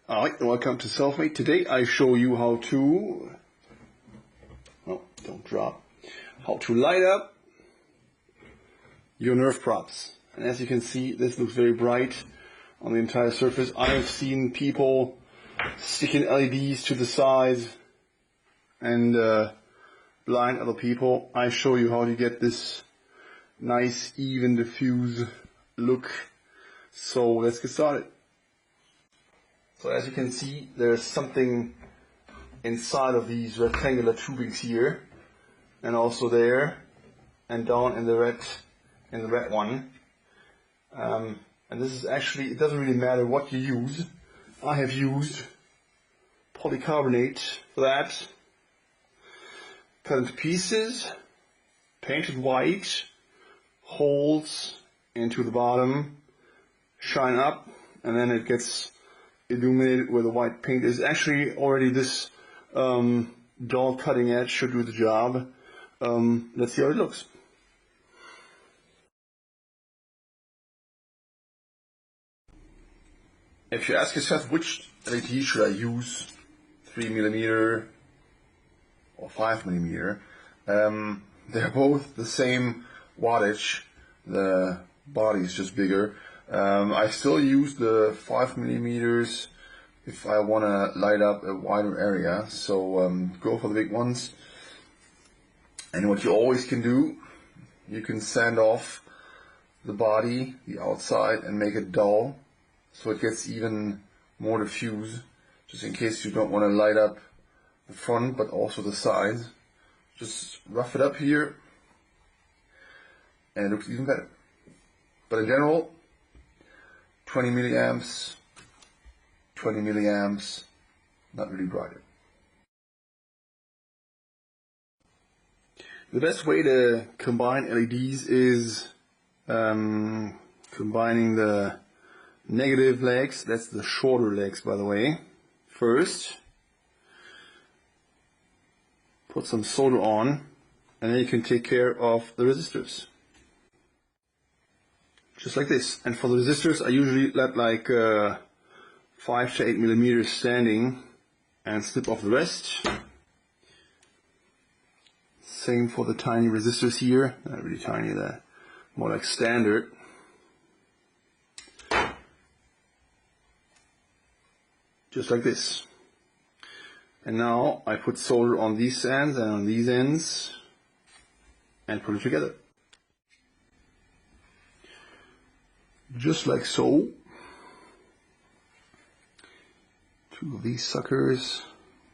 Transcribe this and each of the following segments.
Alright, welcome to Selfmade. Today I show you how to, don't drop, how to light up your nerf props. And as you can see, this looks very bright on the entire surface. I have seen people sticking LEDs to the sides and blind other people. I show you how to get this nice, even, diffuse look. So let's get started. So as you can see, there's something inside of these rectangular tubings here, and also there, and down in the red one. And this is actually, it doesn't really matter what you use. I have used polycarbonate for that. Cut into pieces, painted white, holes into the bottom, shine up, and then it gets illuminated where the white paint is. Actually, already this dull cutting edge should do the job. Let's see how it looks. If you ask yourself which LED should I use, 3mm or 5mm, they're both the same wattage. The body is just bigger. I still use the 5mm if I want to light up a wider area, so go for the big ones. And what you always can do, you can sand off the body, the outside, and make it dull so it gets even more diffuse, just in case you don't want to light up the front but also the sides. Just rough it up here and it looks even better. But in general, 20 milliamps, not really brighter. The best way to combine LEDs is combining the negative legs, that's the shorter legs by the way, first. Put some solder on, and then you can take care of the resistors. Just like this. And for the resistors I usually let like 5 to 8mm standing and snip off the rest. Same for the tiny resistors here, not really tiny, they're more like standard. Just like this. And now I put solder on these ends and on these ends and put it together. Just like so. Two of these suckers,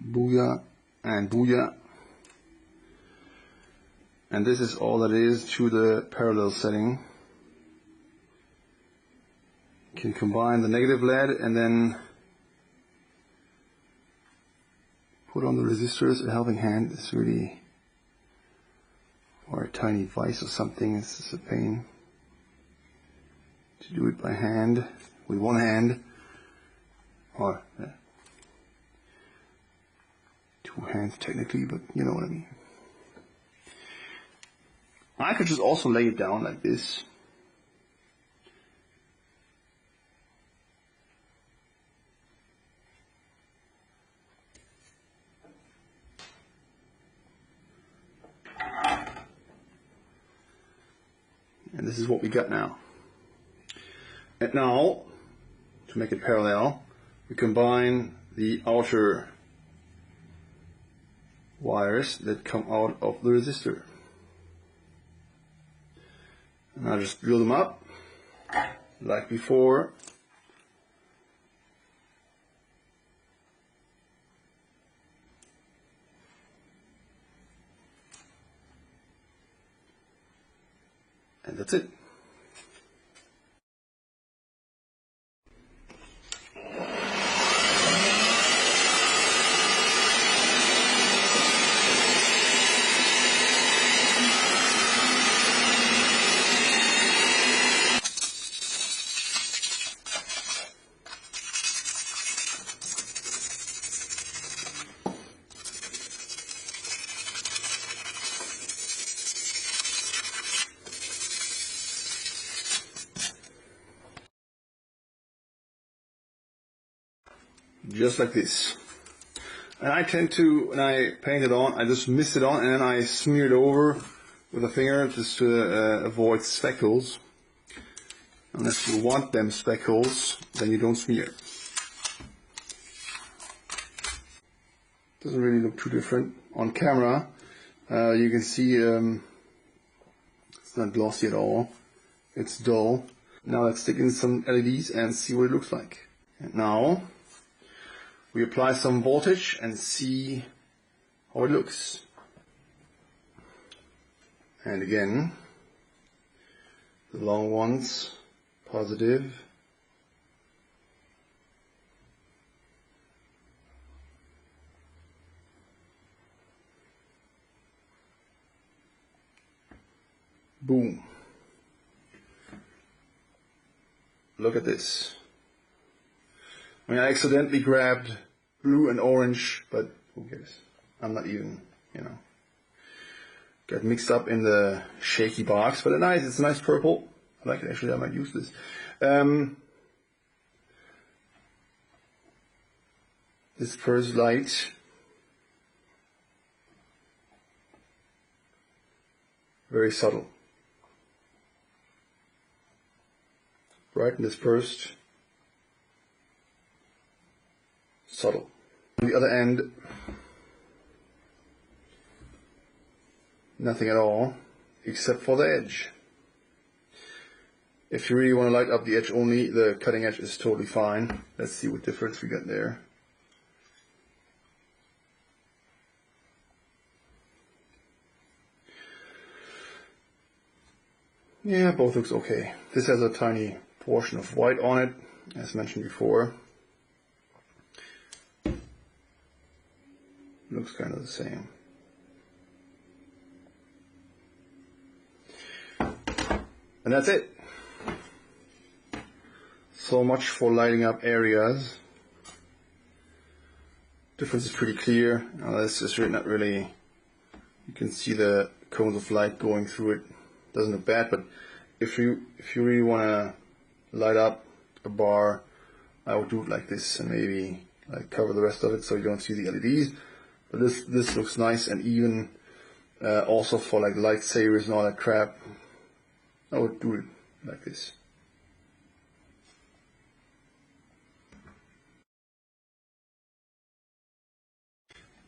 booyah and booyah. And this is all that is to the parallel setting. You can combine the negative LED and then put on the resistors. A helping hand is really, or a tiny vise or something, it's just a pain to do it by hand, with one hand, or two hands technically, but you know what I mean. I could just also lay it down like this. And this is what we got now. And now, to make it parallel, we combine the outer wires that come out of the resistor. And I just drill them up like before. And that's it. just like this. And I tend to, when I paint it on, I just mist it on and then I smear it over with a finger just to avoid speckles. Unless you want them speckles, then you don't smear. Doesn't really look too different. On camera, you can see it's not glossy at all. It's dull. Now let's stick in some LEDs and see what it looks like. And now we apply some voltage and see how it looks. And again, the long ones, positive. Boom. Look at this. I mean, I accidentally grabbed blue and orange, but who cares? I'm not even, got mixed up in the shaky box, but it's a nice purple. I like it, actually. I might use this. This first light, very subtle. Bright and dispersed, subtle. On the other end, nothing at all, except for the edge. If you really want to light up the edge only, the cutting edge is totally fine. Let's see what difference we got there. Yeah, both looks okay. This has a tiny portion of white on it, as mentioned before. Looks kind of the same. And that's it. So much for lighting up areas. Difference is pretty clear. This is not really, you can see the cones of light going through it. Doesn't look bad, but if you really want to light up a bar, I would do it like this and maybe like cover the rest of it so you don't see the LEDs. But this looks nice, and even also for like lightsabers and all that crap, I would do it like this.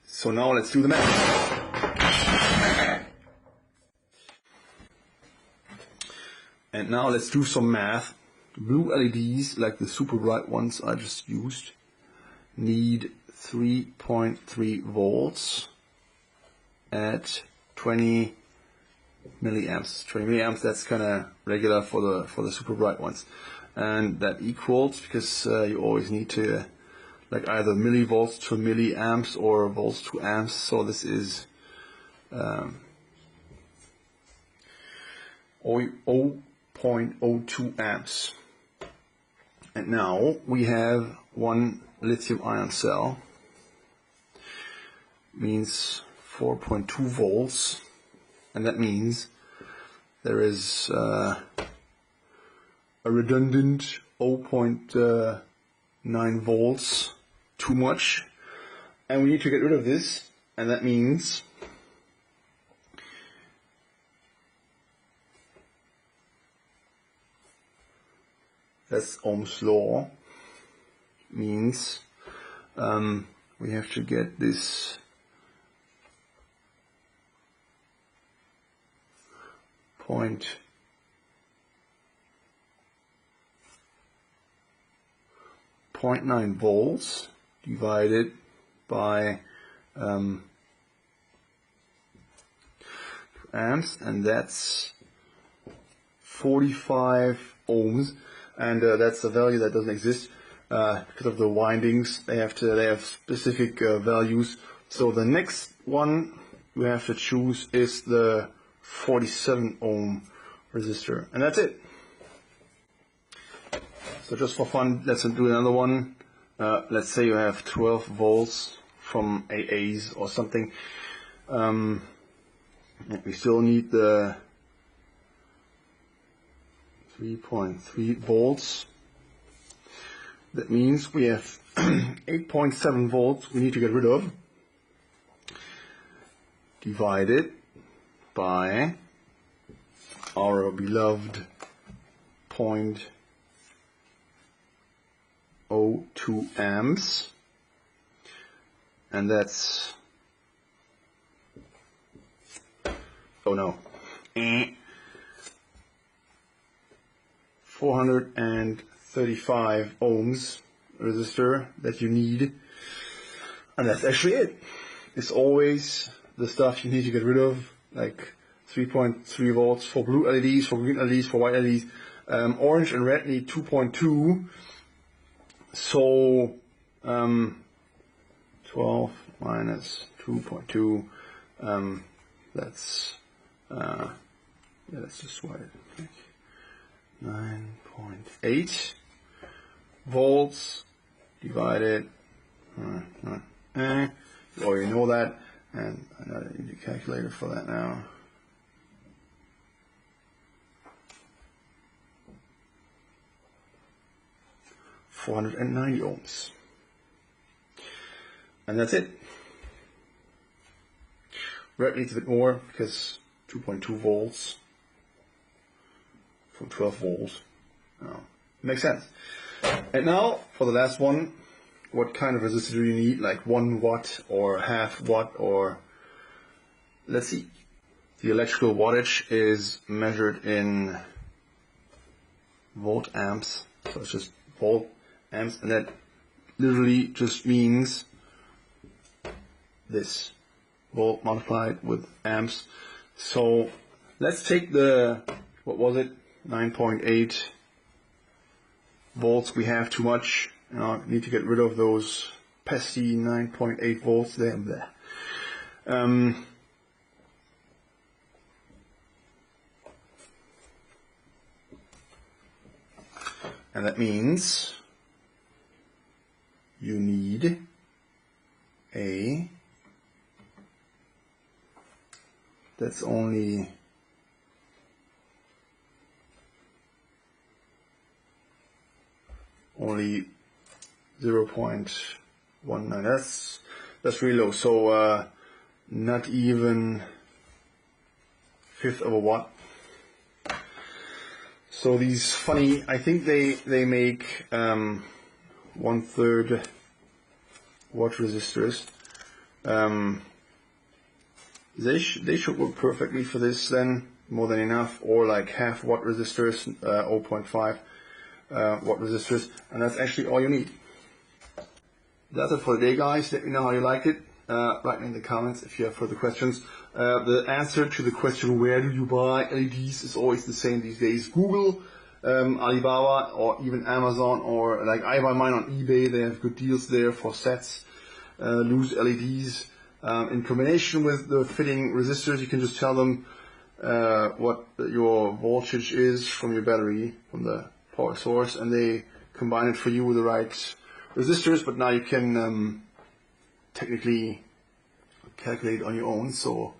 So now let's do the math. And now let's do some math. Blue LEDs, like the super bright ones I just used, need 3.3 volts at 20 milliamps. 20 milliamps, that's kind of regular for the super bright ones. And that equals, because you always need to like either millivolts to milliamps or volts to amps, so this is 0.02 amps. And now we have one lithium ion cell, means 4.2 volts, and that means there is a redundant 0.9 volts too much, and we need to get rid of this, and that means that's Ohm's law, means we have to get this 0.9 volts divided by amps, and that's 45 ohms, and that's a value that doesn't exist because of the windings. They have specific values. So the next one we have to choose is the 47 ohm resistor, and that's it. So just for fun, let's do another one. Let's say you have 12 volts from AAs or something. We still need the 3.3 volts. That means we have 8.7 volts we need to get rid of, divided by our beloved 0.02 amps, and that's, oh no, 435 ohms resistor that you need, and that's actually it. It's always the stuff you need to get rid of, like 3.3 volts for blue LEDs, for green LEDs, for white LEDs. Orange and red need 2.2, so 12 minus 2.2, that's let's just write it, 9.8 volts divided, oh you know that, and I need a calculator for that now. .490 ohms, and that's it. Red needs a bit more because 2.2 volts from 12 volts. Makes sense. And now for the last one, what kind of resistor do you need? Like 1 watt or half watt, or let's see. The electrical wattage is measured in volt amps, so it's just volt amps, and that literally just means this, volt multiplied with amps. So let's take the, what was it, 9.8 volts we have too much. Need to get rid of those pesky 9.8 volts there and there. And that means you need a, that's only only 0.19. That's really low. So not even fifth of a watt. So these funny, I think they make 1/3 watt resistors. They should work perfectly for this then, more than enough, or like half watt resistors, 0.5 watt resistors, and that's actually all you need. That's it for the day, guys. Let me know how you liked it. Write in the comments if you have further questions. The answer to the question, where do you buy LEDs, is always the same these days. Google, Alibaba, or even Amazon, or like I buy mine on eBay. They have good deals there for sets, loose LEDs. In combination with the fitting resistors, you can just tell them what your voltage is from your battery, from the power source, and they combine it for you with the right resistors. But now you can technically calculate on your own, so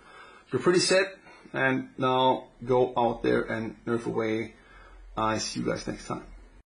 you're pretty set. And now go out there and nerf away. I see you guys next time.